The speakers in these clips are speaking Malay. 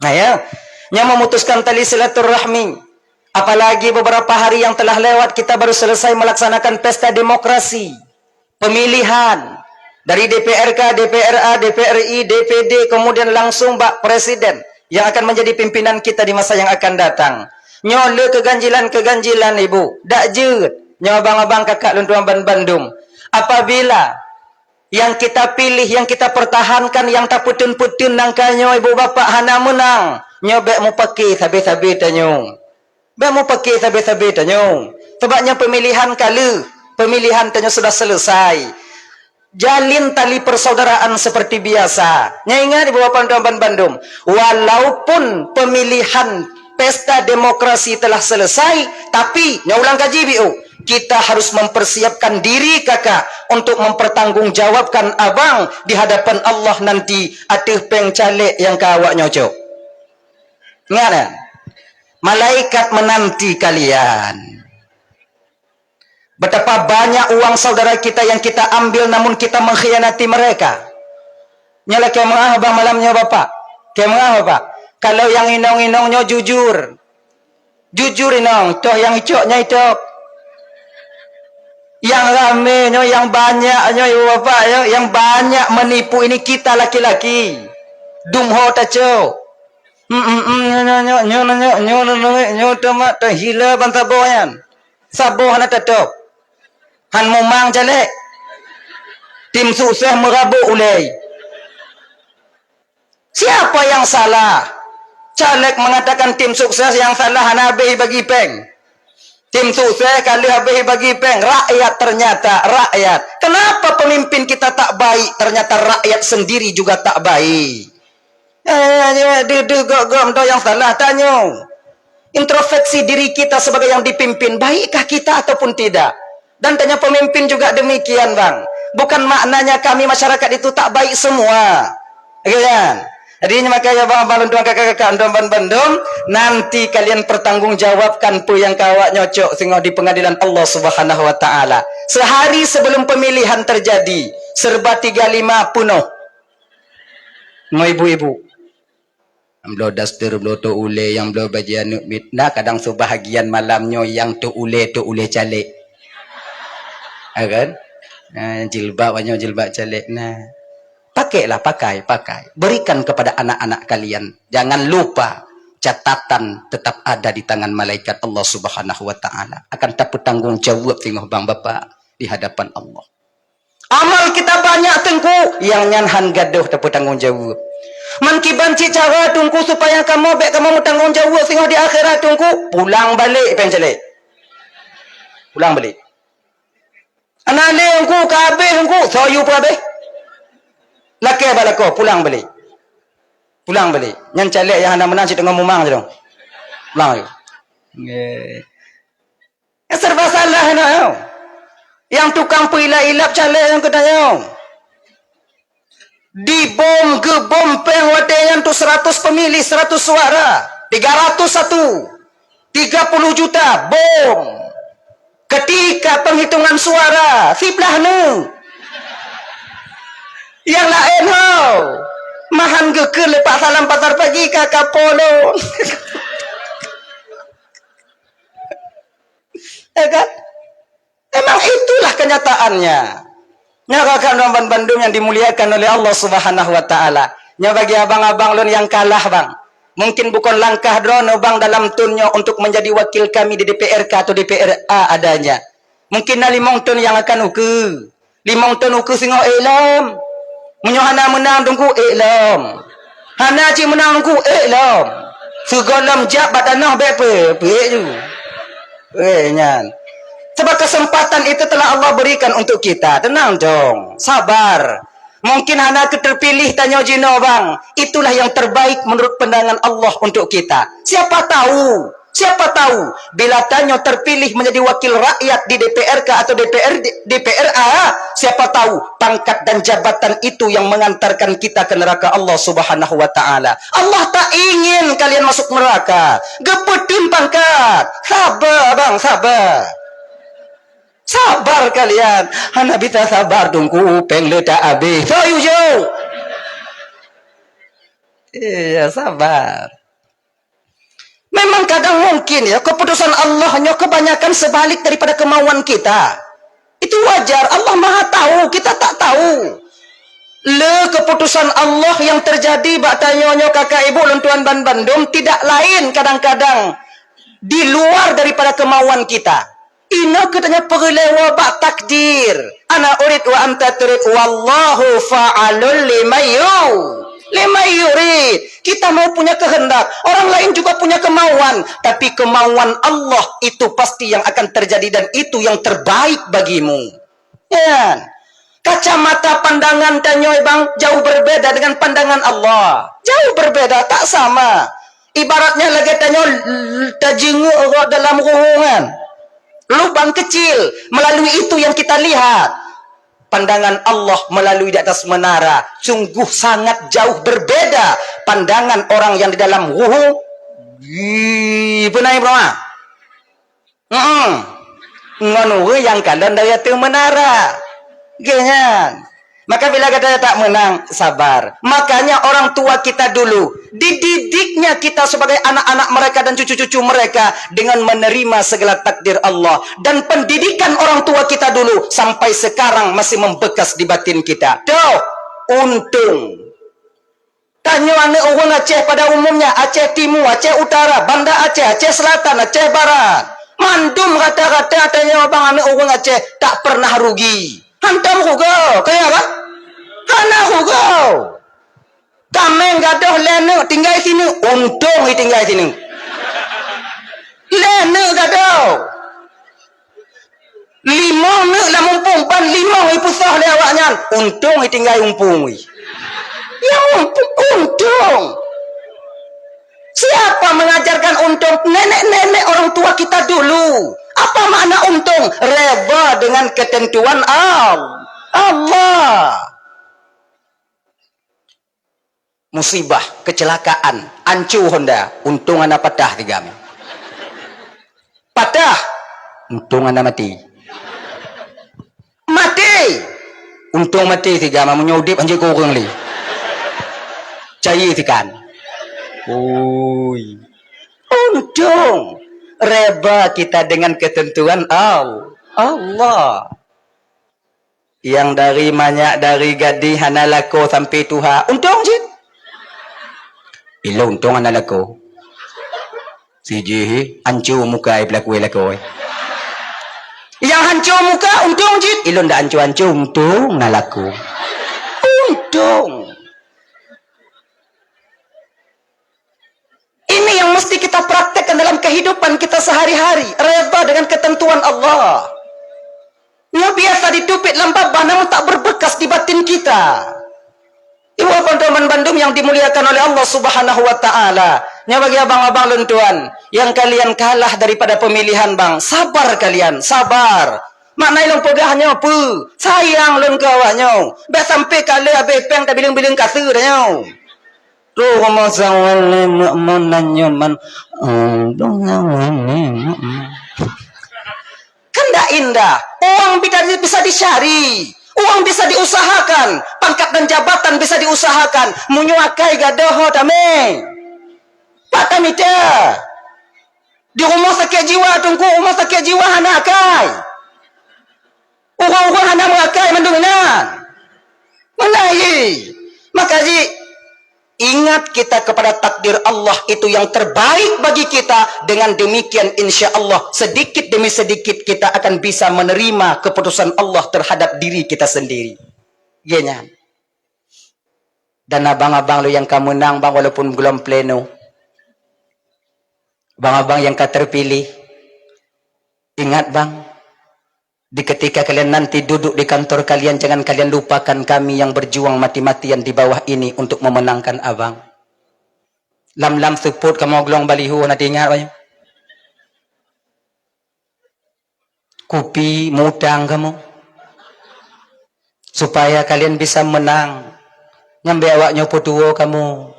Nah ya, yang memutuskan tali silaturahmi. Apalagi beberapa hari yang telah lewat kita baru selesai melaksanakan pesta demokrasi. Pemilihan dari DPRK, DPRA, DPRI, DPD, kemudian langsung Pak Presiden yang akan menjadi pimpinan kita di masa yang akan datang. Nyola keganjilan ibu, dak jeut. Nyo abang-abang kakak luntuan Bandung. Apabila yang kita pilih, yang kita pertahankan, yang tak putun-putun nangkanyo ibu bapak hana menang. Nyo bek mu pakai sabe-sabe tanyo. Bek mu pakai sabe-sabe tanyo. Sebabnya pemilihan kala, pemilihan tanyo sudah selesai. Jalin tali persaudaraan seperti biasa. Nya ingat ibu bapak luntuan Bandung, walaupun pemilihan pesta demokrasi telah selesai, tapi nya ulang kaji biu. Kita harus mempersiapkan diri kakak untuk mempertanggungjawabkan abang di hadapan Allah nanti atih pengcalek yang kawak nyocok. Ingat ya? Malaikat menanti kalian. Betapa banyak uang saudara kita yang kita ambil namun kita mengkhianati mereka. Nyala kemah abang malamnya bapak. Kemah bapak. Kalau yang inong-inongnya jujur. Jujur inong. Toh yang icoknya itu. Yang ramenya, yang banyaknya ibu bapak, yang banyak menipu ini kita laki-laki. Dumho taco. Nyo tamat hila bantaboyan. Saboh na tatok. Han mumang jalek. Tim sukses merabuk ulai. Siapa yang salah? Caleg mengatakan tim sukses yang salah hanabe bagi peng. Tim sukses kali habis bagi peng. Rakyat ternyata rakyat. Kenapa pemimpin kita tak baik? Ternyata rakyat sendiri juga tak baik. Gom yang salah tanya. Introspeksi diri kita sebagai yang dipimpin. Baikkah kita ataupun tidak? Dan tanya pemimpin juga demikian bang. Bukan maknanya kami masyarakat itu tak baik semua. Kan? Jadi makanya bang tuan kakak-kakak Bandung, nanti kalian pertanggungjawabkan pu yang kawak nyocok sehingga di pengadilan Allah Subhanahu wa taala. Sehari sebelum pemilihan terjadi, serba 35 penuh. Mau ibu-ibu. Amlo dastur blo to ule yang blo bajian mitna kadang sebahagian malamnya yang to ule calik. Kan? Jilbabnya jilbab calik. Nah, pakailah, pakai. Berikan kepada anak-anak kalian. Jangan lupa, catatan tetap ada di tangan malaikat Allah Subhanahu wa taala. Akan tak bertanggung jawab tengok bang bapak di hadapan Allah. Amal kita banyak tengku, yang nyanhan gaduh tak bertanggung jawab. Man kibanci cara tungku supaya kamu bertanggung jawab tengok di akhirat tungku, pulang balik pencelik. Pulang balik. Anale engku kabeh engku, soyu kabeh. Laki balako pulang balik. Yang calek yang anda menang dengan mumang je dong. Pulang balik. Serba salah nak. Yang tukang pilap calek yang katanya. Dibom gebom pengwatean tu 100 pemilih 100 suara. 301. 30 juta bom. Ketika penghitungan suara, siplah nu. Yang lain hau. Mahan gekel lepak salam pasar pagi kakak polo. Kan? Emang itulah kenyataannya. Nya kakak Bandung yang dimuliakan oleh Allah Subhanahu wa taala. Nya bagi abang-abang lon yang kalah bang. Mungkin bukan langkah drono bang dalam tunnya untuk menjadi wakil kami di DPRK atau DPRA adanya. Mungkin na 5 ton yang akan uku. 5 ton uku singo elam. Menyohana menang tungku iklam. Hana ci menang tungku iklam. Segolam jab badanah bepe. Pek tu. Nyan. Sebab kesempatan itu telah Allah berikan untuk kita. Tenang dong. Sabar. Mungkin hana terpilih tanya jino bang. Itulah yang terbaik menurut pandangan Allah untuk kita. Siapa tahu. Siapa tahu bila tanya terpilih menjadi wakil rakyat di DPRK atau DPRA, siapa tahu pangkat dan jabatan itu yang mengantarkan kita ke neraka Allah Subhanahu wa taala. Allah tak ingin kalian masuk neraka. Gepetin pangkat. Sabar bang, sabar. Sabar kalian. Hana bita sabar tunggu peng ledak habis. So you. Iya, sabar. Memang kadang mungkin ya keputusan Allahnya kebanyakan sebalik daripada kemauan kita. Itu wajar. Allah Maha tahu, kita tak tahu. Keputusan Allah yang terjadi bak tanyonyo kakak ibu lentuan ban bandung tidak lain kadang-kadang di luar daripada kemauan kita. Ina katanya perlewa bak takdir. Ana urid wa anta turid wallahu fa'alul lima yurid. Kita mau punya kehendak, orang lain juga punya kemauan, tapi kemauan Allah itu pasti yang akan terjadi dan itu yang terbaik bagimu. Ya. Kacamata pandangan tanyoy bang jauh berbeda dengan pandangan Allah. Jauh berbeda, tak sama. Ibaratnya lagi tanyoy tajingu dalam ruangan. Lubang kecil, melalui itu yang kita lihat. Pandangan Allah melalui di atas menara sungguh sangat jauh berbeda pandangan orang yang di dalam ruhu. Benar bro? Ngono yang kalian dari atas menara. Ganyan. Maka bila kata tak menang, sabar. Makanya orang tua kita dulu dididiknya kita sebagai anak-anak mereka dan cucu-cucu mereka dengan menerima segala takdir Allah. Dan pendidikan orang tua kita dulu sampai sekarang masih membekas di batin kita. Tuh, untung. Tanya anak orang Aceh pada umumnya, Aceh Timur, Aceh Utara, Banda Aceh, Aceh Selatan, Aceh Barat. Mandum kata-kata tanya abang anak orang Aceh tak pernah rugi. Hantam hugau, kaya apa? Hana hugau. Kami gadoh lene tinggal sini, untung tinggal sini. Lene gadoh. 5 nak lah mumpung pan 5 pusah le awaknya. Untung tinggal umpung. Ya untung. Siapa mengajarkan untung? Nenek-nenek orang tua kita dulu. Apa makna untung? Reba dengan ketentuan Allah. Musibah, kecelakaan, ancu Honda, untung anda patah 3. Patah, untung anda mati. Mati, untung mati 3. Menyudip anjir kurang li. Cair tikan. Oi. Untung. Reba kita dengan ketentuan Allah. Yang dari banyak dari gadi hanalako sampai tuha. Untung je. Ilo untung hanalako. Si jihi hancur muka berlaku lako. Yang hancur muka untung je. Ilo ndak hancur-hancur untung nalaku. Untung. Ini yang mesti kita praktekkan dalam kehidupan kita sehari-hari. Reba dengan ketentuan Allah. Yang biasa ditupit lembabah namun tak berbekas di batin kita. Ibu teman Bandung yang dimuliakan oleh Allah Subhanahu wa taala. Nya bagi abang-abang lentuan yang kalian kalah daripada pemilihan bang, sabar kalian, sabar. Maknai long pegahnya apa? Sayang long kawaknya. Ba sampai kali abe peng tak biling-biling kasur dah. Roh masawale menanya man kan dah indah. Uang bisa dicari, uang bisa diusahakan, pangkat dan jabatan bisa diusahakan. Munyuakai gadoh tame pak tamita di rumah sakit jiwa tunggu rumah sakit jiwa hanakai orang-orang hana merakai mendungan menai. Maka ingat kita kepada takdir Allah itu yang terbaik bagi kita. Dengan demikian insya Allah sedikit demi sedikit kita akan bisa menerima keputusan Allah terhadap diri kita sendiri. Genya. Dan abang-abang lo yang kamu menang bang walaupun belum pleno. Abang-abang yang kau terpilih. Ingat bang. Di ketika kalian nanti duduk di kantor kalian, jangan kalian lupakan kami yang berjuang mati-matian di bawah ini untuk memenangkan abang. Lam-lam support kamu gelong baliho nanti ingat banyak. Kopi mutang kamu. Supaya kalian bisa menang. Nyambe awaknya putuo kamu.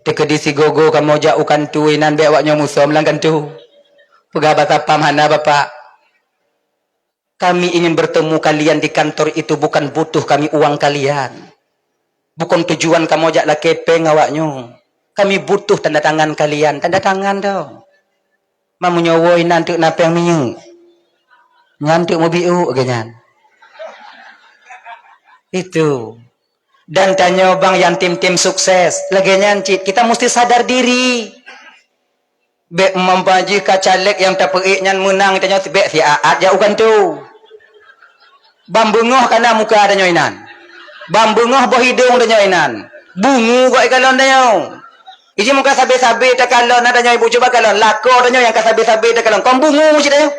Tekedi gogo kamu jauhkan tuinan be awaknya musuh melangkan tu. Pegabat apa mana bapak? Kami ingin bertemu kalian di kantor itu bukan butuh kami uang kalian. Bukan tujuan kamu ajak lah kepeng awaknya. kami butuh tanda tangan kalian. Tanda tangan tau. Mamu nyawoi nanti napa yang minyak. Ngantuk mau biu ganyan. Itu. Dan tanya bang yang tim-tim sukses. Laginya cik, kita mesti sadar diri. Bek membaji kacalek yang tak periknya menang tanya bek si aat jauh kan tu. Bambungoh kana muka ada nyoinan. Bambungoh boh hidung ada nyoinan. Bungu kok ikalon tanya. Iji muka sabe-sabe tak kalon ada nyoy ibu coba kalon. Lako tanya yang kasabe-sabe tak kalon. Kau bungu cik tanya.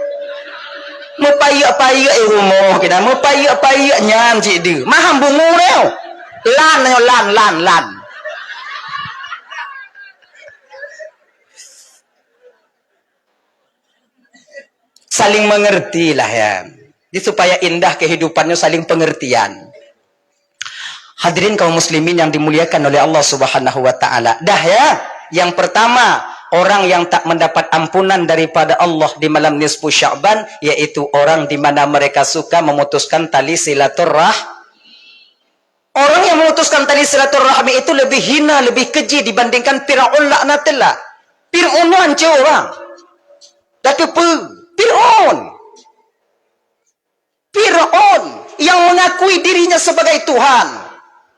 Mepayak-payak rumah kita. Mepayak-payak nyan cik dia. Maham bungu tanya. Lan tanya lan. Saling mengerti lah ya. Jadi supaya indah kehidupannya saling pengertian. Hadirin kaum muslimin yang dimuliakan oleh Allah Subhanahu wa taala. Dah ya, yang pertama, orang yang tak mendapat ampunan daripada Allah di malam nisfu Sya'ban, yaitu orang di mana mereka suka memutuskan tali silaturahmi. Orang yang memutuskan tali silaturahmi itu lebih hina, lebih keji dibandingkan Fir'aun laknatullah. Fir'aun hancur orang. Tapi Fir'aun yang mengakui dirinya sebagai Tuhan.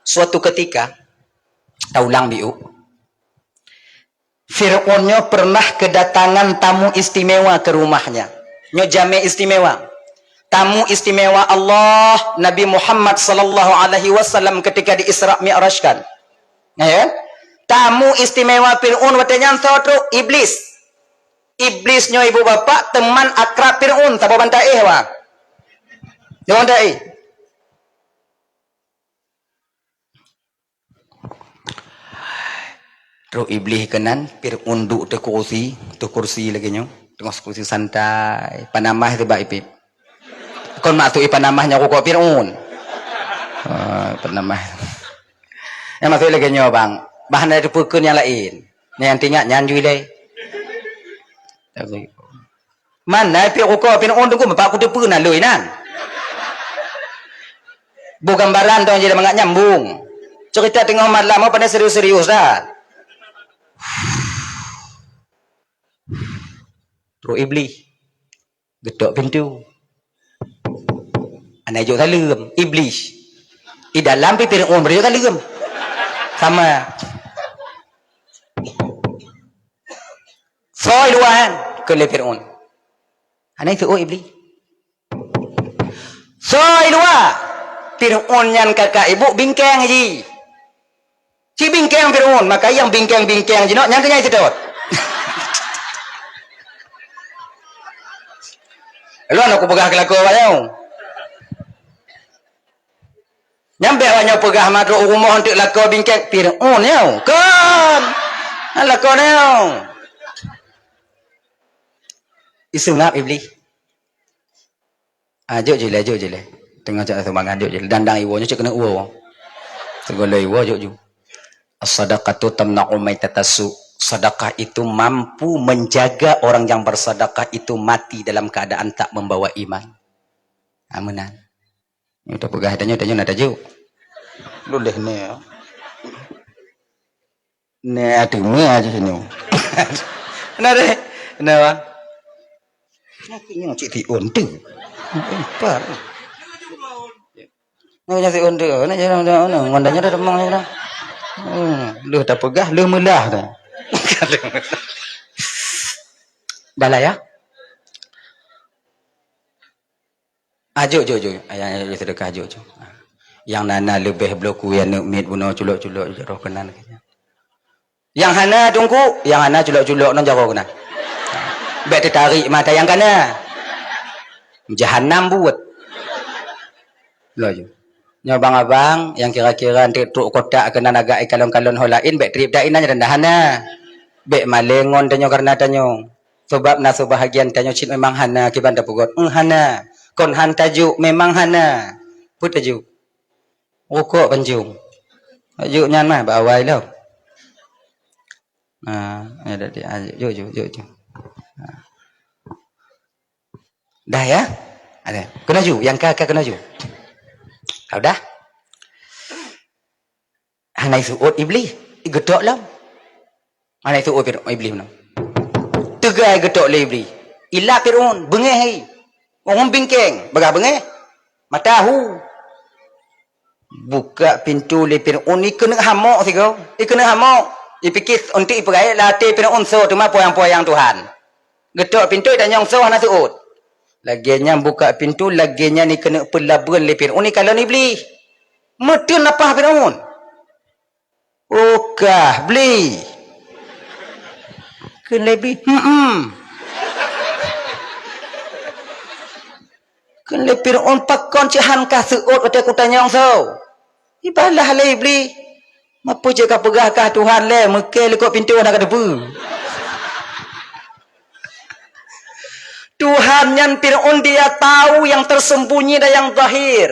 Suatu ketika, taulang biu, Fir'aunnya pernah kedatangan tamu istimewa ke rumahnya. Nyo jame istimewa. Tamu istimewa Allah Nabi Muhammad sallallahu alaihi wasallam ketika di Isra Mi'rajkan. Ya? Tamu istimewa Fir'aun watanya sotro iblis. Iblisnya ibu bapak teman akrab Fir'aun tak bantai wa. Jangan bantai. Terus iblis kenan Fir'aun duduk tu kursi lagi nyo. Tengok kursi santai. Panamah tu baik ipip. Kon mak tu panamahnya kok Fir'aun. Panamah. Yang masuk lagi nyo bang. Bahan dari pukun yang lain. Yang tinggal nyanjui leh. Mana Fir'aun tu bapak aku tu pernah lui nan. Bukan gambaran tu yang jadi mengak nyambung. Cerita tengah malam apa pada serius-serius dah. Terus iblis getok pintu. Anak juk salam iblis. Di dalam Fir'aun berjuk salam. Sama. Soi luan ke Fir'aun. Anak itu iblis. Soi luan. Fir'aun yang kakak ibu bingkang je. Si bingkang Fir'aun, maka yang bingkang-bingkang je nak nyangkanya itu tu. Luan aku pegah ke laku awak. Nyampe awaknya pegah makro rumah untuk laku bingkang Fir'aun yau. Kan. Laku yau. Isu ngap iblis. Juk je lah. Tengah cak semangat juk je. Dandang iwonya cak kena uwo. Segala iwo juk. As-sadaqatu tamna'u maitatasu. Sedekah itu mampu menjaga orang yang bersedekah itu mati dalam keadaan tak membawa iman. Amanan. Ini udah pegah tanya nak tajuk. Luleh ni. Ni ada ni aja sini. Kenapa? Kenapa? Ini cik Fir'aun tu. Apa? Nak cik Fir'aun tu. Nak jalan ngondanya dah demang je dah. Lu dah pegah, lu melah dah. Dah lah ya. Juk. Ayah sedekah juk. Yang nana lebih bloku yang nak mit bunuh culok-culok roh kenan. Yang hana tunggu, yang hana culok-culok non jaro kenan. Baik tertarik mata yang kana. Jahannam buat. Lo je. Nya abang-abang yang kira-kira nanti tuk kotak kena naga kalon-kalon holain baik trip dah inanya rendahana. Baik malengon tanyo karena tanyo. Sebab na sebahagian tanyo cit memang hana kiban dah pugot. Hana. Kon han tajuk memang hana. Put tajuk. Rokok penjung. Tajuk nyan mah bawai lo. Ada dia juk. Dah ya? Ada. Kena ju, yang kakak kena ju. Kau dah? Hanai suut iblis, gedok lah. Mana itu iblis mana? Tegai getok le iblis. Ila Fir'aun, bengeh hai. Orang bingkeng, bagah bengeh. Matahu. Buka pintu le Fir'aun ni kena hamok si kau. Kena hamok. Ipikis untuk iperai latih Fir'aun so tu mah poyang-poyang Tuhan. Getok pintu dan nyong so hana suut. Laginya buka pintu, laginya ni kena pelaburan le Fir'aun ni kalau ni iblis. Medun apa Fir'aun? Okah, beli. Kelebi. Kelebi Fir'aun pakon cihan kah suut kata ku tanyong so. Ibalah le iblis. Apa je kau pegahkah Tuhan le, mekeh lekuk pintu nak ada apa? Tuhan yang Fir'aun dia tahu yang tersembunyi dan yang zahir.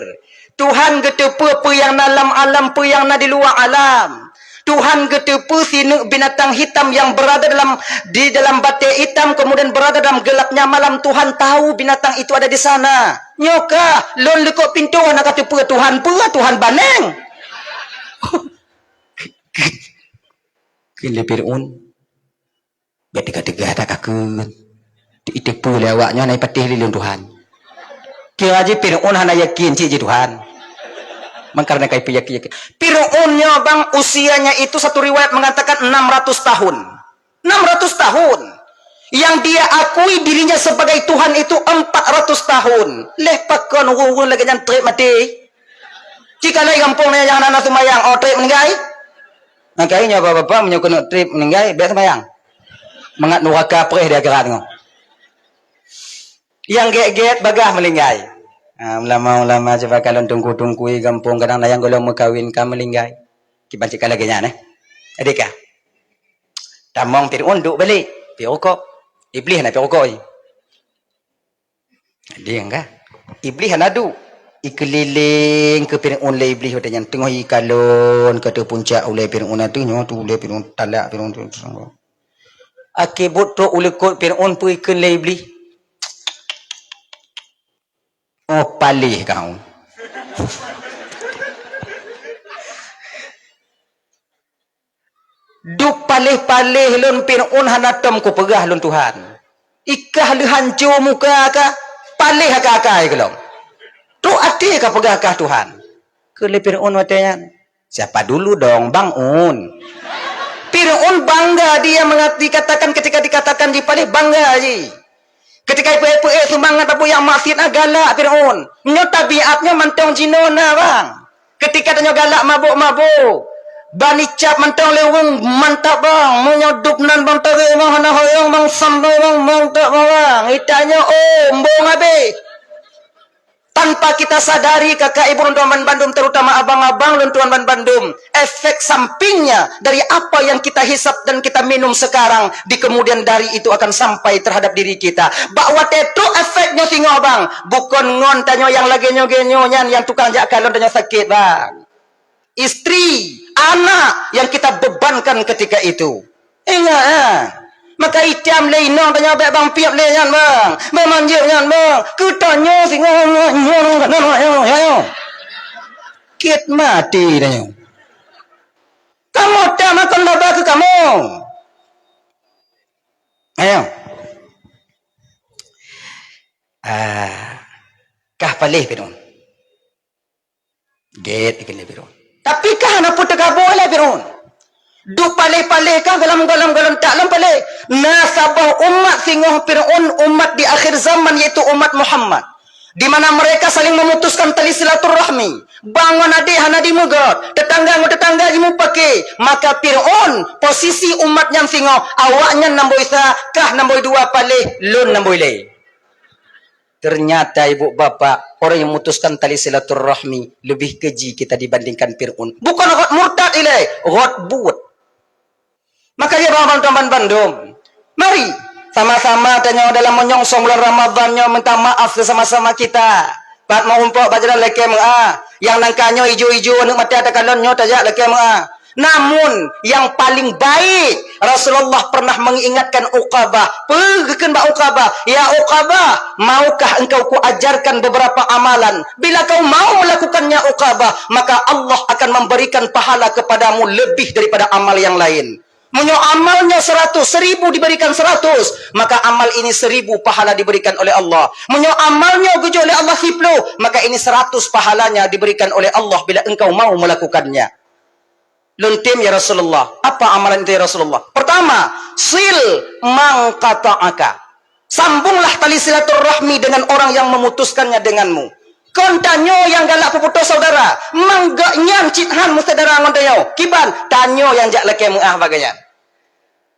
Tuhan getepa apa yang dalam alam, apa yang di luar alam. Tuhan getepa sinu binatang hitam yang berada di dalam batik hitam, kemudian berada dalam gelapnya malam. Tuhan tahu binatang itu ada di sana. Nyoka, lon lekuk pintu nak kata apa Tuhan pula, Tuhan baneng. Kele Fir'aun. Betul-betul tak kakun. Itu pula awaknya naik patih lilin Tuhan. Kira aja Fir'aun hana yakin cik Tuhan. Mengkarena kai yakin. Fir'aunnya bang usianya itu satu riwayat mengatakan 600 tahun. 600 tahun. Yang dia akui dirinya sebagai Tuhan itu 400 tahun. Leh pakon urung lagi yang trip mati. Jika lagi kampungnya yang anak semayang, oh trip meninggal. Nah kayaknya bapak-bapak menyokong trip meninggal, biar semayang. Mengat nuraka perih dia gerak tengok. Yang get-get bagah melinggai. Ulama-ulama coba kalau tungku-tungkui kampung kadang yang golong mekawin ka melinggai. Kiban cik lagi nya adikah. Tamong Fir'aun duk balik, pi rokok. Iblis nak pi rokok. Dia enggak. Iblis nak duk. Ikeliling ke Fir'aun le iblis katanya tengah ikalon kata puncak oleh Fir'aun tu nyo tu le Fir'aun talak Fir'aun tu. Akibut tu ulekut Fir'aun pu ikan le iblis. Oh palih kau. Duk palih-palih lon Fir'aun hanatom ku pegah lon Tuhan. Ikah lu hancur muka ka, palih akak-akak ke long. Tu ati ka pegah kah Tuhan. Ke le Fir'aun watanya. Siapa dulu dong Bang Un. Fir'aun bangga dia katakan ketika dikatakan di palih bangga aji. Ketika ibu semangat apa yang maksiat galak Fir'aun. Nyo tabiatnya mantong jinona bang. Ketika tanya galak mabuk-mabuk. Bani cap mantong leweng mantap bang. Menyudup nan bang teri bang hana hoyong bang sambal bang mantap bang. Itanya mbong habis. Tanpa kita sadari kakak ibu Luntuan Bandung, terutama abang-abang Luntuan Bandung, efek sampingnya dari apa yang kita hisap dan kita minum sekarang di kemudian dari itu akan sampai terhadap diri kita. Bahwa itu efeknya singo bang, bukan ngon tanyo yang lagi nyogenyonya yang tukang jak kalon tanyo sakit bang. Istri, anak yang kita bebankan ketika itu. Ingat maka itiam le inong tanya baik bang piap le nyan bang. Memanjir nyan bang. Kutanyo sing kit mati tanya. Kamu tak makan baba ke kamu? Ayo. Kah palih Fir'aun. Get ikan le Fir'aun. Tapi kah nak putih boleh Fir'aun. Duk palih-palih kan galam-galam tak lam palih. Nasabah umat singoh Fir'aun umat di akhir zaman yaitu umat Muhammad. Di mana mereka saling memutuskan tali silaturahmi. Bangun adik hana dimugot. Tetangga jimu pakai. Maka Fir'aun posisi umat yang singoh. Awaknya namboi kah namboi dua palih. Lun namboi le. Ternyata ibu bapak orang yang memutuskan tali silaturahmi lebih keji kita dibandingkan Fir'aun. Bukan rot murtad ilai. Rot buat. Maka dia bang Bandung. Mari sama-sama tanya dalam menyongsong bulan Ramadan nyo minta maaf sama-sama kita. Pat mau umpok bajaran lekem yang nangkanyo ijo-ijo anu mati ada kalon nyo tajak lekem Namun yang paling baik Rasulullah pernah mengingatkan Uqabah. Pergikan Mbak Uqabah. Ya Uqabah, maukah engkau kuajarkan beberapa amalan? Bila kau mau melakukannya Uqabah, maka Allah akan memberikan pahala kepadamu lebih daripada amal yang lain. Munyo amalnya 100, 1000 diberikan 100, maka amal ini 1000 pahala diberikan oleh Allah. Munyo amalnya gujo oleh Allah 10, maka ini 100 pahalanya diberikan oleh Allah bila engkau mau melakukannya. Luntim ya Rasulullah. Apa amalan itu ya Rasulullah? Pertama, sil man qata'aka. Sambunglah tali silaturahmi dengan orang yang memutuskannya denganmu. Kontanyo yang galak puputus saudara, manggaknya cithan saudara ngontanyo. Kiban tanyo yang jak leke muah bagaian.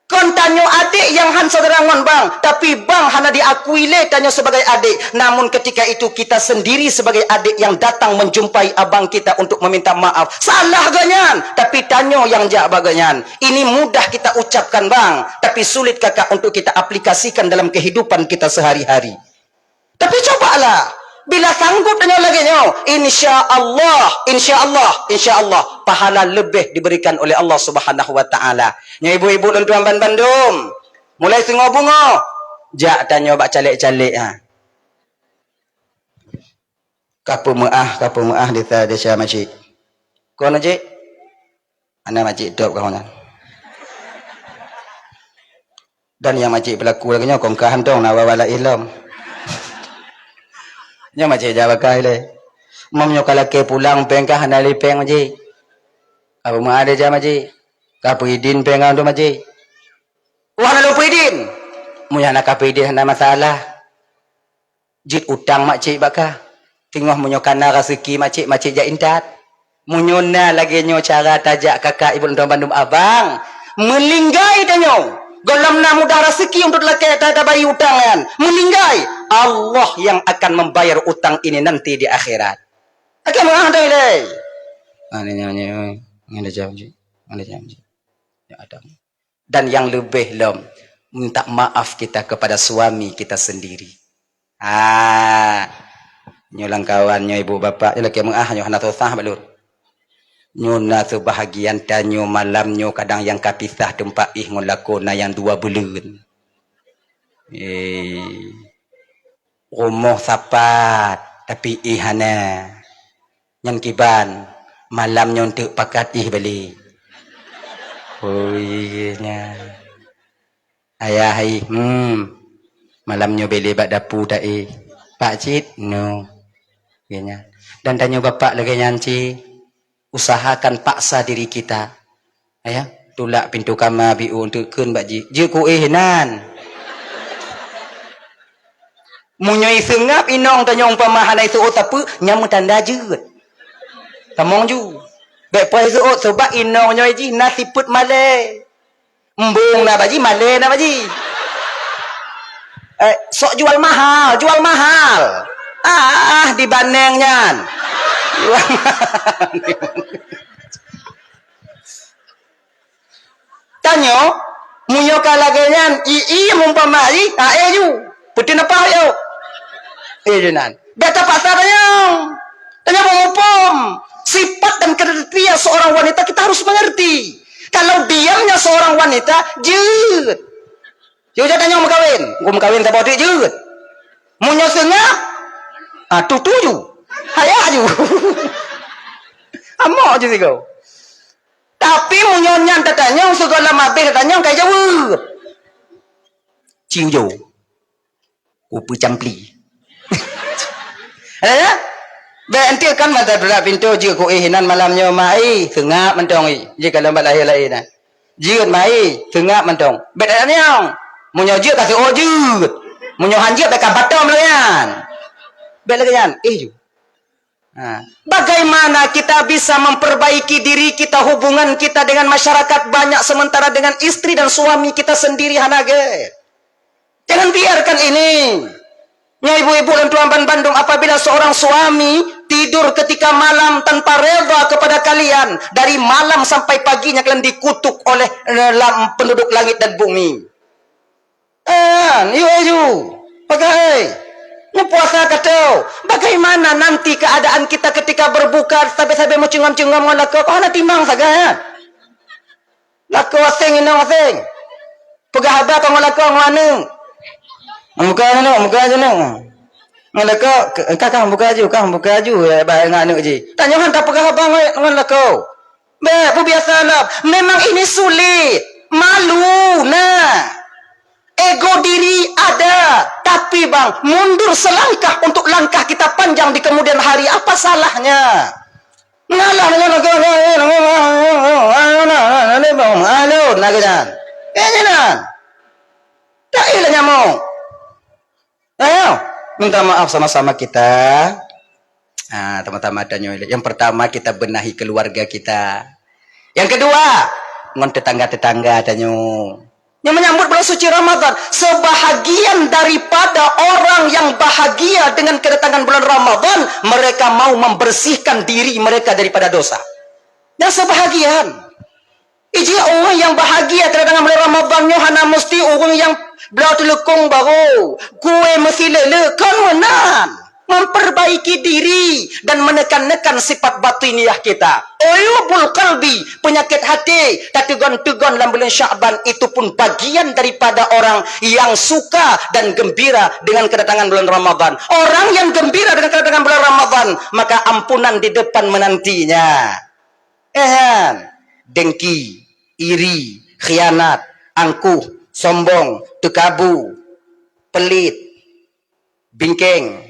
Kontanyo adik yang han saudara ngon bang, tapi bang hana diakui le tanyo sebagai adik. Namun ketika itu kita sendiri sebagai adik yang datang menjumpai abang kita untuk meminta maaf. Salah ganyan, tapi tanyo yang jak baganyan. Ini mudah kita ucapkan bang, tapi sulit kakak untuk kita aplikasikan dalam kehidupan kita sehari-hari. Tapi cobalah. Bila sanggup dengan lagi insya Allah pahala lebih diberikan oleh Allah Subhanahu wa taala. Nya ibu-ibu dan tuan Bandung, mulai tengok bunga, jak tanya bak calik-calik ha. Kapu meah di desa masjid. Kau nak cik? Ana masjid dok kau nak. Dan yang masjid berlaku lagi kau kahan dong nawawala ilm. Nya macam Jawa kai le. Mamnyo kala ke pulang pengkah hanali peng maji. Apa ma ada jam maji? Kapu idin pengang tu maji. Wah na lupa idin. Munya nak kapu idin hana masalah. Jit utang makcik baka. Tengok munyo kana rezeki makcik ja intat. Munyo na lagi nyo cara tajak kakak ibu dan Bandung abang. Melinggai danyo. Golam na mudah rezeki untuk lelaki tak ada bayi utangan. Meninggai. Allah yang akan membayar utang ini nanti di akhirat. Akan mengandai leh. Ada janji. Ya ada. Dan yang lebih minta maaf kita kepada suami kita sendiri. Nyolang kawannya ibu bapak. Lelaki mengah hana tosah balur. Nyona tu bahagian tanyo malamnyo kadang yang kapisah tempat ngolakona yang 2 bulan. Rumah sapat tapi ihana. Yang kiban malamnyo untuk pakat balik. Oh iya. Ayah malamnyo beli bak dapu tak Pak Cid no. Iya. Dan tanyo bapak lagi nyanci. Usahakan paksa diri kita. Ya, tulak pintu kamar biu untuk kun baji. Je ku nan. Munyoi sengap inong tanyong pamahan itu tapi nyamu tanda jeut. Tamong ju. Baik pai su sebab inong nyoi ji nasi put male. Embung na baji male na baji. Sok jual mahal. Dibanding nyan. Tanyo munyo kalaganyan mumpamai ju putin apa yo jenan beta pasar tanyo mengupom sifat dan kriteria seorang wanita kita harus mengerti. Kalau diamnya seorang wanita jeut tanyo mau kawin tak boleh jeut munyo sengah tutuju hayah ju. Amok je kau. Tapi munyonyan tatanya segala mabeh tatanya kayak jauh. Ciu jauh. Upu campli. Ada? Nanti kan mata dulu pintu je ko hinan malamnya mai sengap mentong je kalau malai lain. Je mai sengap mentong. Bedanya munyo je kasih ojut. Munyo hanjut dekat batom layan. Belagan ju. Bagaimana kita bisa memperbaiki diri kita, hubungan kita dengan masyarakat banyak sementara dengan istri dan suami kita sendiri hanage. Jangan biarkan ini. Ya ibu-ibu dan tuan Bandung, apabila seorang suami tidur ketika malam tanpa reda kepada kalian, dari malam sampai paginya kalian dikutuk oleh penduduk langit dan bumi. Pakai puasa kata, bagaimana nanti keadaan kita ketika berbuka sampai mau cengam-cengam ngalako, kau nak timbang saja. Lako asing ini asing. Pegah ada kau ngalako mana? Muka aja nang. Ngalako, kakak buka aju, baik nganu je. Tanya han tak pegah abang ngalako. Bu biasa lah. Memang ini sulit. Malu, nah. Ego diri ada. Tapi bang, mundur selangkah untuk langkah kita panjang di kemudian hari. Apa salahnya? Ngalah dengan alun nagenan. Kenyanan. Tak ilah nyamuk. Ayo, minta maaf sama-sama kita. Teman-teman adanya. Yang pertama kita benahi keluarga kita. Yang kedua, ngon tetangga-tetangga adanya. Yang menyambut bulan suci Ramadan, sebahagian daripada orang yang bahagia dengan kedatangan bulan Ramadan, mereka mau membersihkan diri mereka daripada dosa. Yang sebahagian, iji orang yang bahagia kedatangan bulan Ramadan, hana mesti orang yang belau telekong baru, gue mesti lelekan menan, memperbaiki diri dan menekan-nekan sifat batiniah kita. Uyubul qalbi, penyakit hati, tak tegon-tegon dalam bulan Sya'ban, itu pun bagian daripada orang yang suka dan gembira dengan kedatangan bulan Ramadan. Orang yang gembira dengan kedatangan bulan Ramadan, maka ampunan di depan menantinya. Dengki, iri, khianat, angkuh, sombong, tekabu, pelit, bingkeng,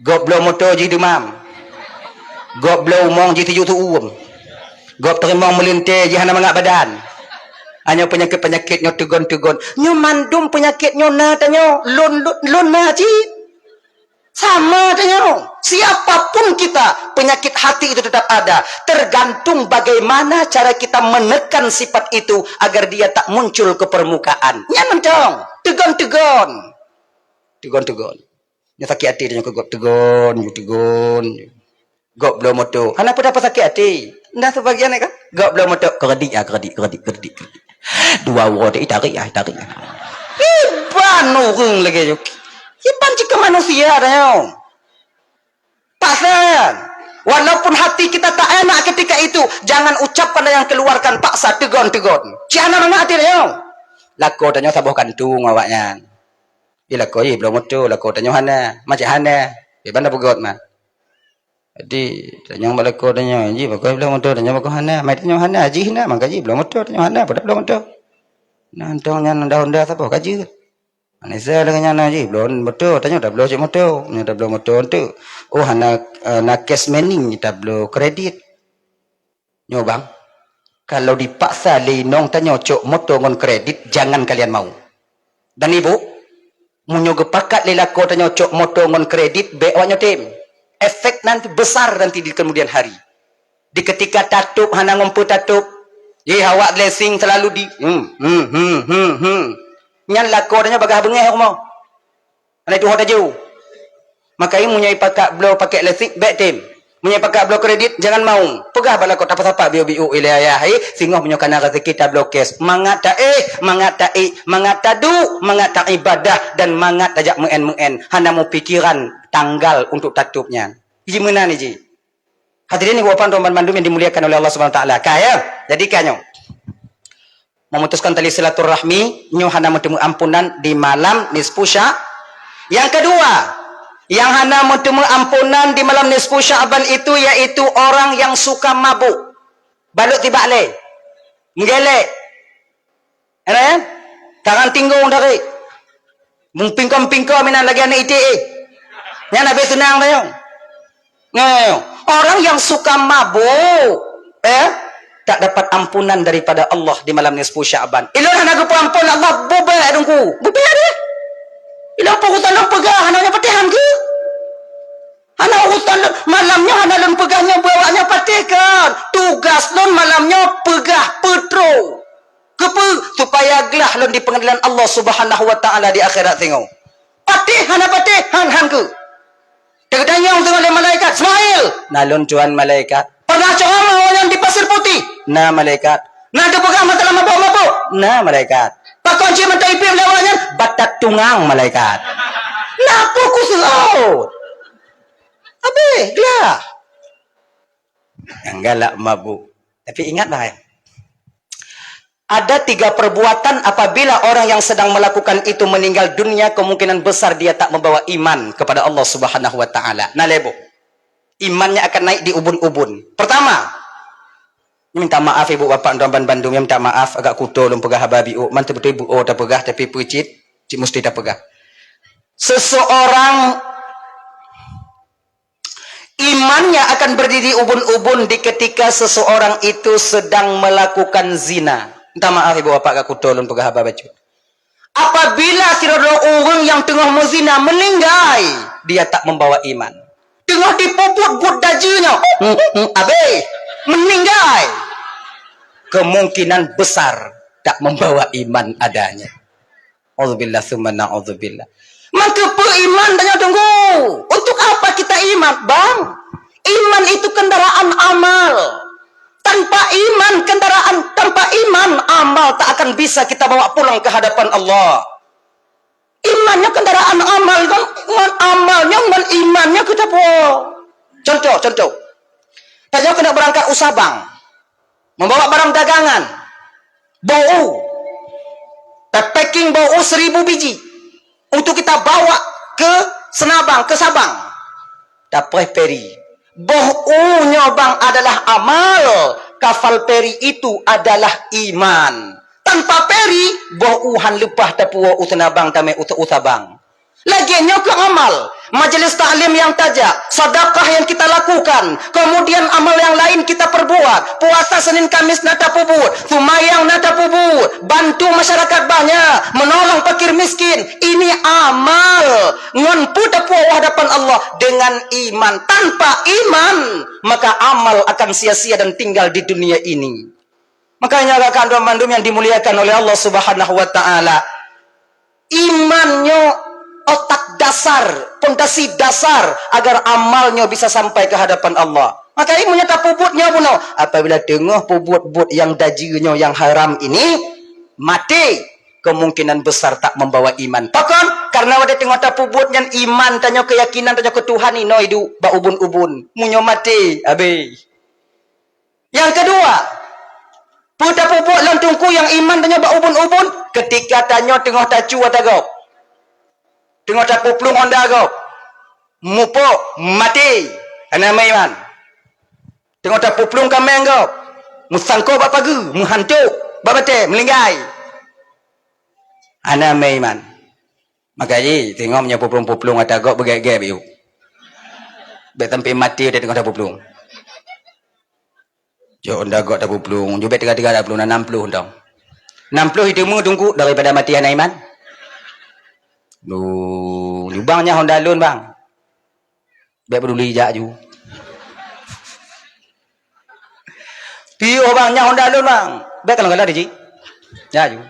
goblo moto ji demam, goblo umong ji tujuh tu gob terimong melintir ji hana mangak badan. Hanya penyakit-penyakitnya tegon-tegon. Nyo mandum penyakitnya na tanyo, lon na ji. Sama tanyo. Siapapun kita, penyakit hati itu tetap ada. Tergantung bagaimana cara kita menekan sifat itu agar dia tak muncul ke permukaan. Nyaman dong. Tegon-tegon. Tegon-tegon. Nya sakit hati dia tegon. Gok belum moto. Kenapa dapat sakit hati? Dah sebagian kan? Gok belum moto. Keredik. Dua orang tarik. Iban orang lagi. Iban jika manusia dah. Pasal. Walaupun hati kita tak enak ketika itu, jangan ucapkan yang keluarkan paksa tegon. Ciana mana hati dah. Lako tanya sabuh kantung awaknya. Lako belum moto. Lako tanya hana. Macam hana. Iban dah pegot mah. Jadi tanya balako tanya ji bagai belum motor tanya bagai hana mai tanya hana ji hina mangkaji belum motor tanya hana pada belum motor nah antongnya honda siapa kaji anisa dengan hana ji belum motor tanya dah belum motor nya dah belum motor tu oh hana nak cash money kita belum kredit nyo bang kalau dipaksa linong tanya cok motor ngon kredit jangan kalian mau dan ibu munyo gepakat lelako tanya cok motor ngon kredit be awaknya tim efek nanti besar nanti di kemudian hari. Di ketika tatup hana ngumpul tatup. Ye awak blessing selalu di Nyan lako adanya bagah bengeh mau. Ana itu hoda jauh. Maka ini munyai pakak blow pakai blessing back tim. Munyai pakak blow kredit jangan mau. Pegah bala ko apa-apa biu-biu ilayah singoh punyo kana rezeki ta blow cash. Mangat ta mangat tadu, mangat ta ibadah dan mangat tajak muen. Hana mau pikiran tanggal untuk tatupnya. Iji mana ni ji? Hadirin ibu bapak Roman Bandung yang dimuliakan oleh Allah Subhanahu Wa Taala. Kaya, jadi kanyo memutuskan tali silaturahmi, nyo hana bertemu ampunan di malam nisfu Sya'. Yang kedua, yang hana bertemu ampunan di malam nisfu Sya'ban itu yaitu orang yang suka mabuk. Balut tiba le. Ngelek. Kan? Tangan tinggung dari. Mungpingkom-pingkom minan lagi anak ITE. Yang nabi tenang tayo. Orang yang suka mabuk, tak dapat ampunan daripada Allah di malam nisfu Sya'ban. Ilah nak ampun Allah bubai dongku. Bubai dia. Ilah urutan pegah anaknya patihan ke? Anak urutan malamnya anak lon pegahnya bawanya patikan. Tugas lon malamnya pegah petro. Kepe supaya gelah lon di pengadilan Allah Subhanahu Wa Taala di akhirat tengok. Patihan han ke? Tertanya untuk oleh malaikat Ismail. Nalun cuan malaikat. Pernah ceramah yang di pasir putih. Nah malaikat. Nah ada pegang mata lama mabuk. Nah malaikat. Pak kunci mata ipim lawanya. Batak tungang malaikat. Nah aku selaut. Abe, gelah. Yang galak mabuk. Tapi ingatlah ya. Ada 3 perbuatan apabila orang yang sedang melakukan itu meninggal dunia, kemungkinan besar dia tak membawa iman kepada Allah Subhanahu Wa Taala. Nah lebo, imannya akan naik di ubun-ubun. Pertama, Minta maaf ibu bapa Ramban Bandung, minta maaf agak kuto lum pegah hababi u. Mantap betul ibu tak pegah tapi pecit, cik mesti tak pegah. Seseorang imannya akan berdiri ubun-ubun di ketika seseorang itu sedang melakukan zina. Minta maaf ibu bapa agak kuto lum pegah hababi. Apabila kira-kira orang yang tengah menzina meninggal, dia tak membawa iman. Tengah dipuput dajinya, abe meninggal. Kemungkinan besar tak membawa iman adanya. Auzubillah summa na'udzubillah. Maka beriman tanya tunggu. Untuk apa kita iman, bang? Iman itu kendaraan amal. Tanpa iman amal tak akan bisa kita bawa pulang ke hadapan Allah. Imannya kendaraan amal, dengan amalnya, dengan imannya kita bawa. Contoh. Tanya kena berangkat usaha bang. Membawa barang dagangan, bau, packing bau 1000 biji untuk kita bawa ke Senabang, ke Sabang. Dapat peri. Baunya bang adalah amal. Kapal peri itu adalah iman. Tanpa peri, bauhan lepah tapuwa utanabang tame utabang. Laginya ke amal. Majelis ta'lim yang tajak, sedekah yang kita lakukan, kemudian amal yang lain kita perbuat, puasa Senin Kamis nata pubut, sumayang nata pubut, bantu masyarakat banyak, menolong fakir miskin, ini amal. Ngon puta puwa hadapan Allah dengan iman. Tanpa iman, maka amal akan sia-sia dan tinggal di dunia ini. Makanya rekan Ramadan yang dimuliakan oleh Allah Subhanahu wa taala, imannya otak dasar, pondasi dasar agar amalnya bisa sampai ke hadapan Allah. Maka ini menyata pubutnya buno. Apabila tengah pubut-but yang dajinya yang haram ini mati, kemungkinan besar tak membawa iman. Pakon karena ada tengah tak pubut yang iman tanya keyakinan tanya ke Tuhan ini hidup ba ubun-ubun. Munyo mati abe. Yang kedua, puta pubut lantungku yang iman tanya ba ubun-ubun ketika tanya tengah tacu atagau. Tengok tak puplung onda kau. Mupo mati. Ana iman. Tengok tak puplung kameng kau. Musangko bapa gu, menghantuk, babate melinggai. Ana iman. Maka ji tengok punya puplung-puplung ada kau begek-gek biu. Bet sampai mati dia tengok tak puplung. Jo onda kau tak puplung. Jo bet 3 tak puplung 60 ndong. 60 hidupmu tunggu daripada mati ana iman. Bangnya Honda Loan bang. Biar peduli jak ju. Pio bangnya Honda Loan bang. Biar kalau ngalah di. Ya ju.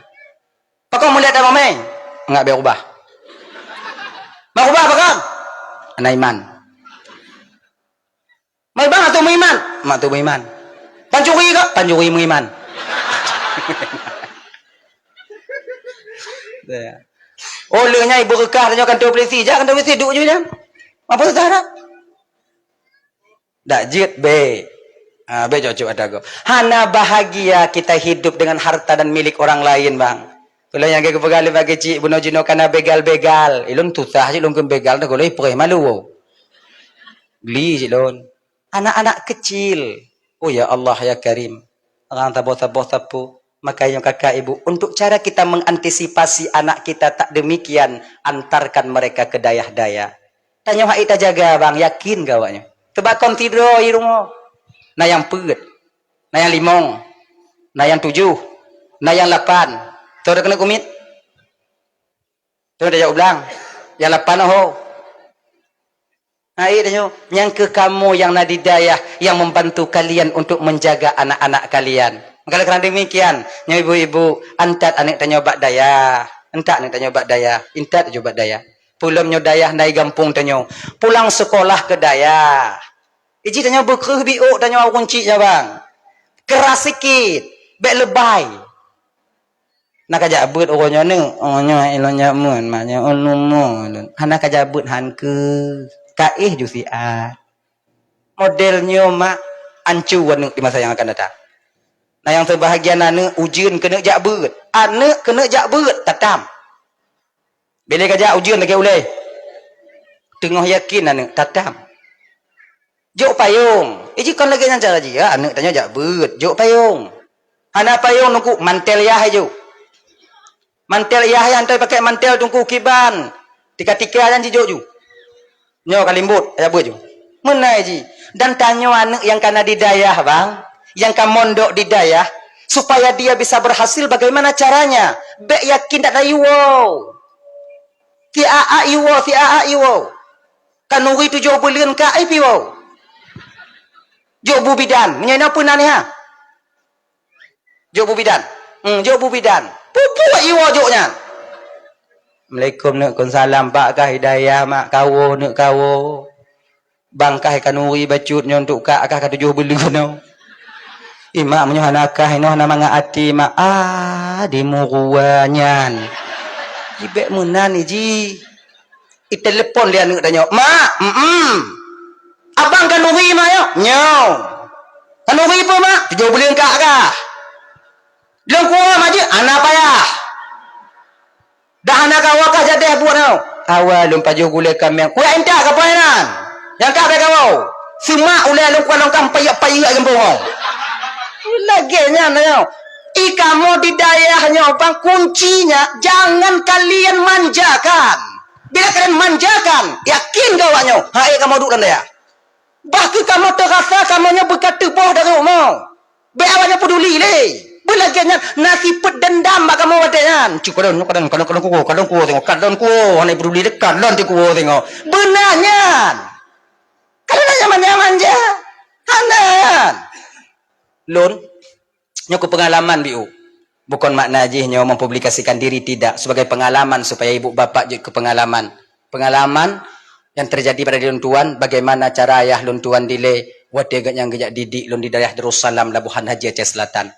Pakau melihat apa mai? Enggak biar ubah. Mau ubah pakau? Anak iman. Mai bang atau iman? Mak tu iman. Pancuri ke? Pancuri iman. Dah. Olehnya ibu rekah tanya kantor polisi. Jak kantor polisi duduk je jam. Apa sekarang? Tak jit be. Be cocok ada go. Hana bahagia kita hidup dengan harta dan milik orang lain bang. Kalau yang ke pegal bagi cik buno jino kana begal-begal. Ilun tusah je lung begal dah goloi pre malu. Beli je lun. Anak-anak kecil. Oh ya Allah ya Karim. Orang tabu. Makanya kakak ibu, untuk cara kita mengantisipasi anak kita tak demikian, antarkan mereka ke dayah-dayah. Tanya hak kita jaga bang, yakin gawanya. Tebakon tidur di rumah. Nah yang peget, nah yang 5, nah yang 7, nah yang 8. Tuh udah kena kumit. Tuh udah jauh belang. Yang 8 oh. Nah ini yang ke kamu yang nadidayah, yang membantu kalian untuk menjaga anak-anak kalian. Kalau kerana demikian, nya ibu-ibu, antat anak tanya bak daya, entak anak tanya bak daya, intat juga bak daya. Pulamnya daya naik gampung tanya, pulang sekolah ke daya. Iji tanya bekerh biuk tanya kunci ya bang. Keras sikit, bek lebay. Nak ajak but orangnya ni, orangnya ilonnya mun, maknya mun. Hanak ajak but han ke, kaih jusiat. Modelnya mak ancuan di masa yang akan datang. Nah yang terbahagian anak ujian kena jak beut. Anak kena jak beut tatam. Bila kajak ujian lagi ulai. Tengah yakin anak tatam. Jok payung. Iji kon lagi nang cara ji. Ya, anak tanya jak beut. Jok payung. Hana payung nungku mantel yah aja. Mantel yah antai pakai mantel tungku kiban. Tika-tika aja ji jok ju. Nyo kalimbut ya bu ju. Menai ji. Dan tanya anak yang kana di dayah bang, yang kan mondok di dayah, supaya dia bisa berhasil bagaimana caranya? Bek yakin tak ada wow. Ti aa iwo, ti aa iwo. Kanuri tu jauh bulian ka ai piwo. Jauh bubidan, menyana pun nani ha. Jauh bubidan. Jauh bubidan. Pupu iwo jauhnya. Assalamualaikum nak kon salam pak kah hidayah mak kawo nak kawo. Bang kah kanuri bacut nyo untuk kak kah tujuh beli kono. Imak menyo hanakah ino hana manga ati mak di muruanyan. Ibek munan iji. I telepon dia anak tanya, "Mak, abang kanuri mak yo?" "Nyo." "Kanuri apa mak?" "Tujuh beli kak kah?" "Belum kuah mak je, anak payah." "Dah anak kau kah jadi buat kau?" "Awal lum pajuh gule kami. Kuah entak ke painan?" "Yang kak be kau." "Semak ulai lum kuah longkang payak-payak gembong kau." Lagi nya kamu di dayahnya bang, kuncinya jangan kalian manjakan. Bila kalian manjakan, yakin kawannya, hai kamu duduk dalam daya. Bahkan kamu terasa kamunya berkata boh dari rumah. Beawanya peduli le. Belagiannya nasi pedendam bak kamu wadangan. Kadon ku, hanya peduli dekat lan ti ku tengok. Benarnya. Kalian manja-manja. Hanan. Lun, nyoku pengalaman biu. Bukan makna jihnya mempublikasikan diri, tidak. Sebagai pengalaman supaya ibu bapak juga pengalaman. Pengalaman yang terjadi pada lun tuan, bagaimana cara ayah lun tuan dile, wadegat yang gejak didik lun di daerah Darussalam, Labuhan Haji Aceh Selatan.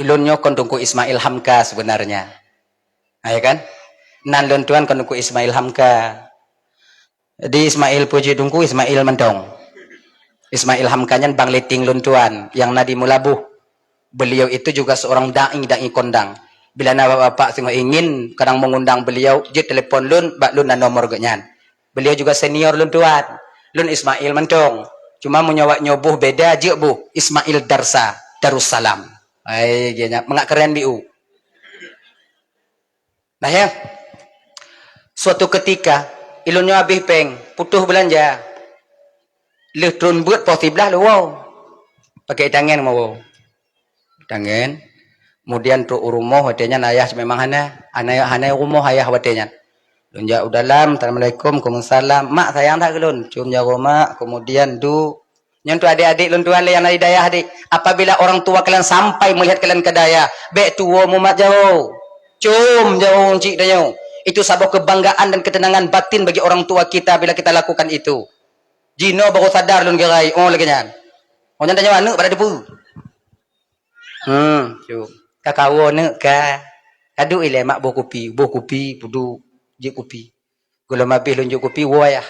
Ilunnya kondungku Ismail Hamka sebenarnya. Ya kan? Nan lun tuan kondungku Ismail Hamka. Di Ismail puji dungku Ismail Mendong. Ismail Hamkanya bang leting lun tuan yang nadi mulabuh. Beliau itu juga seorang da'i kondang. Bila bapak tengok ingin kadang mengundang beliau, je telefon lun, bak lun dan nomor genyan. Beliau juga senior lun tuan. Lun Ismail Mentong. Cuma menyawak nyobuh beda je bu. Ismail Darsa, Darussalam. Ay, gini, mengak keren biu. Nah ya, suatu ketika ilunnya habis peng, putuh belanja. Letrun buat posiblah lu wow. Pakai tangan mau. Tangan. Kemudian tu rumah watenya ayah memang hana rumah ayah watenya. Lunja udalam, assalamualaikum, waalaikumsalam. Mak sayang tak gelun, cium jauh mak. Kemudian nyentuh adik-adik lun tuan yang dari daya adik. Apabila orang tua kalian sampai melihat kalian ke daya, bek tua mu mak jauh. Cium jauh cik daya. Itu sebuah kebanggaan dan ketenangan batin bagi orang tua kita bila kita lakukan itu. Jino baru sadar lun gerai. Oh lagi nyan. Oh nyan tanya mana pada depu. Cium. Kakawo ne ka. Adu ile mak bo kopi pudu je kopi. Gula mabih lun je kopi wayah.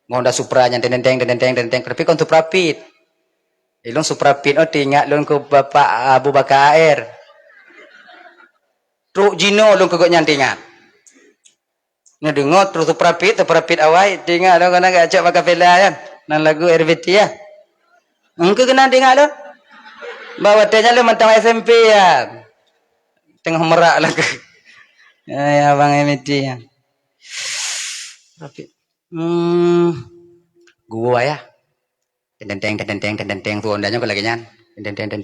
Ngonda Supra nyan tenteng tapi kon Suprapit. Ilung Suprapit oh tinggal lun ke bapak Abu Bakar Air. Truk Jino lun ke nyan tinggal. Nya dengar terus Suprapit awai tinggal lun kana gak acak makan vela kan. Nan lagu RBT ya. Engke kena tinggal lun. Bawa tanya lun mentang SMP ya. Tengah merak lah ke. Ya abang MT ya. Suprapit. Gua ya. Tenteng tu ondanya ko lagi nyan. Tenteng.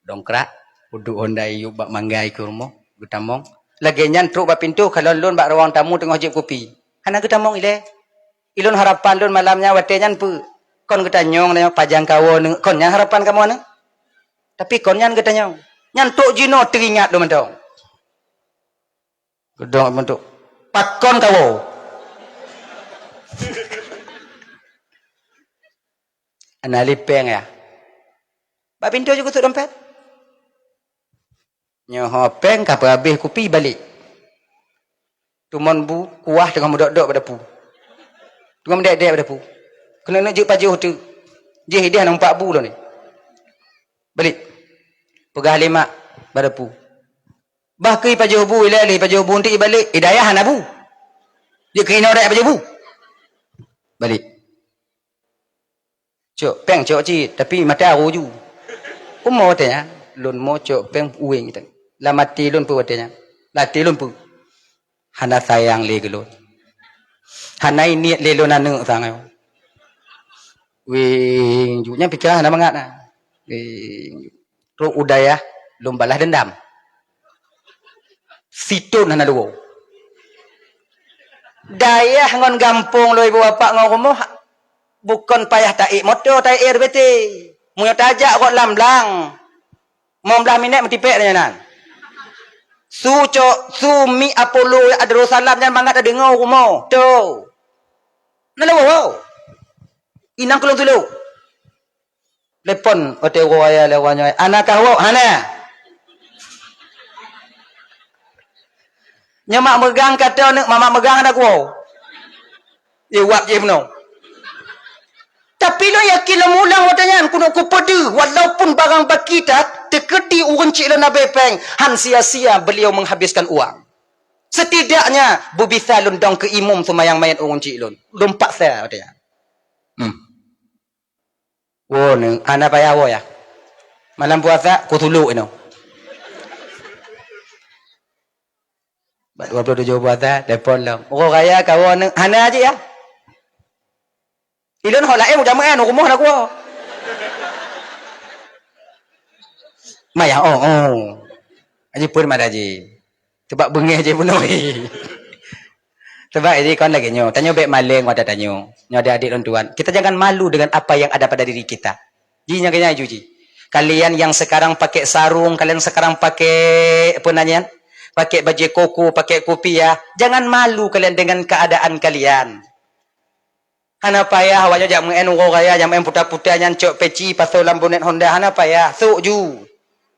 Dongkrak udu onda iu bak manggai ke rumah gutamong. Lagi nyan truk bak pintu kalau lun bak ruang tamu tengah jip kopi. Hana gutamong ile. Ilun harapan lun malamnya wate nyan pu. Kon gutanyong na pajang kawon kon nyan harapan kamu ana. Tapi kon nyan gutanyong. Nyan tok jino teringat do mentong. Gedong bentuk pakon kawo. Analipeng ya. Bak pintu juga tutup dompet. Nyoho peng kapa habis kopi balik. Tumon bu kuah dengan mudak-dok pada pu. Dengan mendek-dek pada pu. Kena nak je pajuh tu. Je hadiah nang 4 bu lo ni. Balik. Pegah lima pada pu. Bahki pajuh bu ilali pajuh bu nanti balik hidayah na bu. Dia kena dak apa jebu. Balik. Cok peng cok ci tapi mata aku ju. Umo tanya, lun mo cok peng uing kita. La mati lun pu tanya. Lati lun pu. Hana sayang le gelun. Hana ini le lun anu sangai. Wing junya pikir hana mangat na. Wing ro udaya lum balas dendam. Situn hana luo. Daya ngon gampung lo ibu bapak ngau kumoh bukan payah taik motor taik air bete munyo tajak kok lamblang mau belah minit metipek nyanan su mi Apollo Darussalam nyan mangat ada ngau kumoh tu nalo inang kulung tulu lepon ote roya lewanyo anak kau hana nyamak megang kata nak mama megang anak kau ye wak je meno. Tapi lo yakin lo mulang watanya kuno ku pede walaupun barang bakita tekedi urun cik lo na bepeng han sia-sia beliau menghabiskan uang. Setidaknya bubitha lundong ke imum semayang main urun cik lo. Lompak saya watanya. Wo ni ana payah wo ya. Malam puasa ku tuluk ino. 27 puasa depan lo. Orang kaya kawan hana aja ya. Ilun ho lae udah main rumah nak gua. Maya Aji pun mada ji. Sebab bengih je punoi. Sebab ini kon lagi nyo, tanyo bek maling wada tanyo. Nyo ada adik dan tuan. Kita jangan malu dengan apa yang ada pada diri kita. Ji nya kena juji. Kalian yang sekarang pakai sarung, kalian sekarang pakai apa namanya? Pakai baju koko, pakai kopiah, jangan malu kalian dengan keadaan kalian. Hana payah awaknya jam en ngo kaya jam en puta-puta nyan cok peci pasal lambonet Honda hana payah sok ju.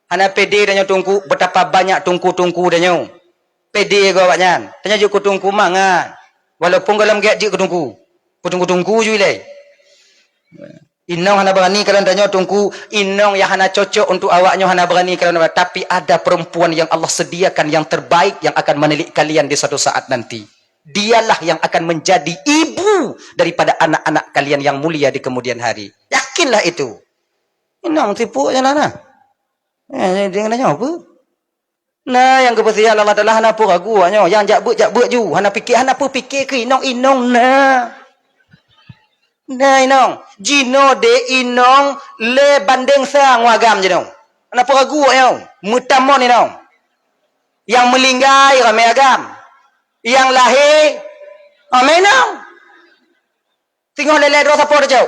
Hana pede danyo tungku betapa banyak tungku-tungku danyo. Pede go awaknya. Tanya ju tungku mangan. Walaupun dalam gak dik tungku. Tungku-tungku ju ile. Inong hana berani kalian danyo tungku inong yang hana cocok untuk awaknya hana berani kalian tapi ada perempuan yang Allah sediakan yang terbaik yang akan menilik kalian di suatu saat nanti. Dialah yang akan menjadi ibu daripada anak-anak kalian yang mulia di kemudian hari. Yakinlah itu. Inang tipu je lah. Dia kena apa? Nah, yang kepastian Allah Ta'ala hana pun ragu. Yang jak-bet ju. Hana fikir, hana pun fikir ke inong nah. Nah, inong. Jino de inong le banding sang wagam je no. Hana pun ragu. Mutamon inong. Yang melinggai ramai agam. Yang lahir menang tengok lele dua sapor jauh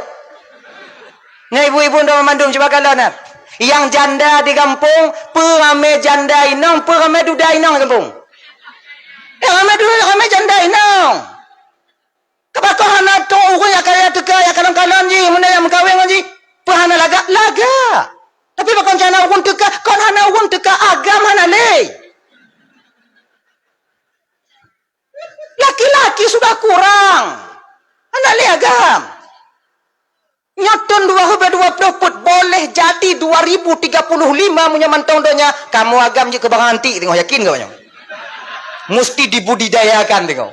ni ibu-ibu dah memandung cuba kalau nak yang janda di kampung peramai janda inong peramai duda inong di kampung ramai duda ramai janda inong kebakar hana tu urun yang kaya teka yang kalang-kalang je mana yang mengkawin je perhana laga tapi bakal jana urun teka kon hana urun teka agam hana leh laki-laki sudah kurang. Anak liagam. Nyoton 2020 put boleh jadi 2035 punya mantong donya. Kamu agam je ke barang antik tengok yakin kau. Mesti dibudidayakan tengok.